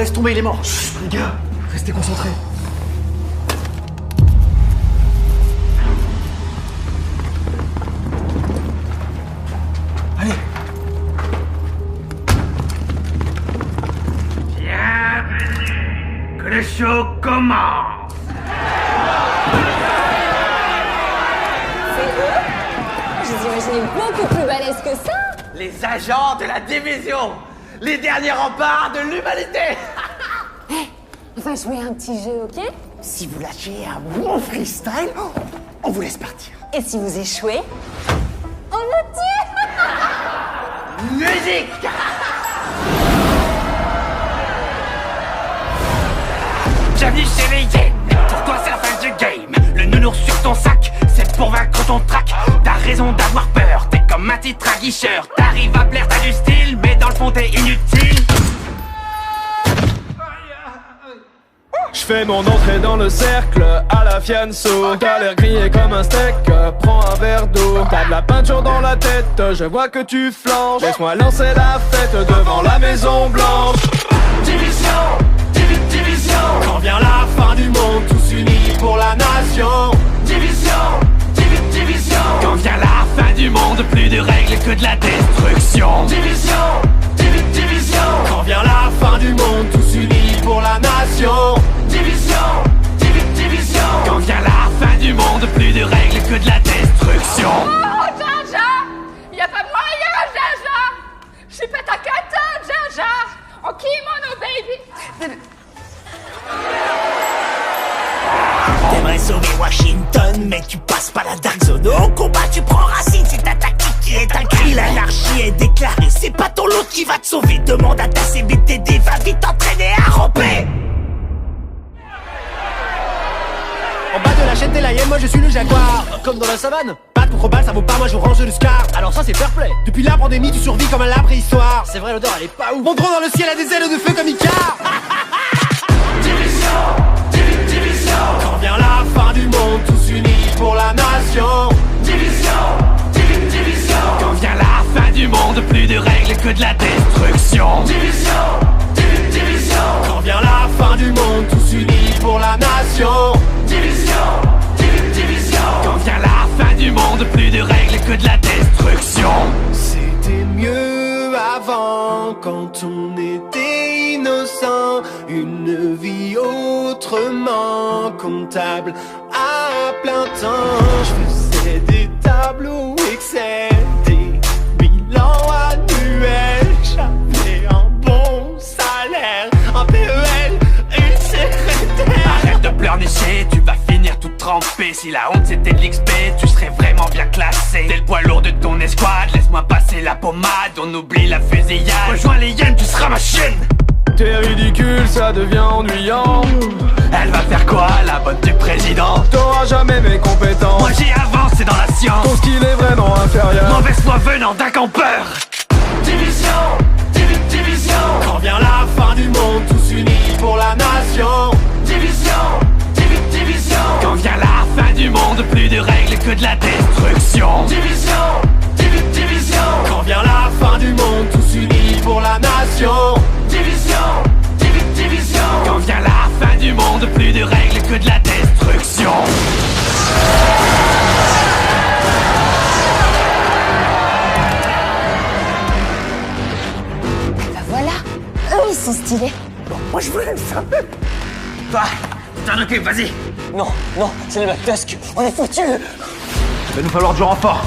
laisse tomber, il est mort. Chut, les gars, restez concentrés. Allez. Bienvenue, que le show commence. C'est eux? Je les imaginais beaucoup plus balèzes que ça. Les agents de la division, les derniers remparts de l'humanité. On va jouer un petit jeu, ok? Si vous lâchez un bon freestyle, on vous laisse partir. Et si vous échouez, on vous tue. Musique. Bienvenue chez les Yens. Pour toi c'est la fin du game. Le nounours sur ton sac, c'est pour vaincre ton trac. T'as raison d'avoir peur, t'es comme un titre à guicheur. T'arrives à plaire, t'as du style, mais dans le fond t'es inutile. Je fais mon entrée dans le cercle à la fianso. T'as l'air grillé comme un steak, prends un verre d'eau. T'as de la peinture dans la tête, je vois que tu flanches. Laisse-moi lancer la fête devant la Maison Blanche. Division, division. Quand vient la fin du monde, tous unis pour la nation. Division, division. Quand vient la fin du monde, plus de règles que de la destruction. Division, division. Quand vient la fin du monde, tous unis pour la nation. Division, division. Quand vient la fin du monde, plus de règles que de la destruction. Oh, Jaja! Y'a pas moyen, Jaja! J'suis pas ta cata, Jaja! En kimono, baby! T'aimerais sauver Washington, mais tu passes pas la Dark Zone. Au combat, tu prends racine, c'est ta tactique qui est un cri. L'anarchie est déclarée, c'est pas ton lot qui va te sauver. Demande à ta CBTD, va vite t'entraîner à ramper. En bas de la chaîne, t'es la hyène, moi je suis le jaguar. Comme dans la savane. Pas de contre-balle, ça vaut pas, moi je range le scar. Alors ça c'est fair play. Depuis la pandémie, tu survis comme un lab préhistoire. C'est vrai, l'odeur elle est pas ouf. Mon drone dans le ciel a des ailes de feu comme Icar. Division. Quand vient la fin du monde, tous unis pour la nation. Division. Quand vient la fin du monde, plus de règles que de la destruction. Division. Quand vient la fin du monde, tous unis pour la nation. Division. Quand vient la fin du monde, plus de règles que de la destruction. C'était mieux avant, quand on était innocent. Une vie autrement comptable à plein temps. Je faisais des tableaux Excel, des bilans annuels. J'avais un bon salaire, un PEL, une secrétaire. Arrête de pleurnicher, tu vas finir tout trempé. Si la honte c'était de l'XP, tu serais vraiment bien classé. T'es le poids lourd de ton escouade, laisse-moi passer la pommade. On oublie la fusillade, rejoins les hyènes, tu seras ma chienne. T'es ridicule, ça devient ennuyant. Elle va faire quoi, la bonne du président? T'auras jamais mes compétences. Moi j'y avance, c'est dans la science. Ton skill est vraiment inférieur. Mauvaise foi venant d'un campeur. Division. Quand vient la fin du monde, tous unis pour la nation. Division. Quand vient la fin du monde, plus de règles que de la destruction. Division. Quand vient la fin du monde, tous unis pour la nation. Division. Quand vient la fin du monde, plus de règles que de la destruction. Bah voilà, eux ils sont stylés. Moi je voulais le faire. Toi, t'en occupes, vas-y. Non, c'est les McTusk. On est foutus. Il va nous falloir du renfort.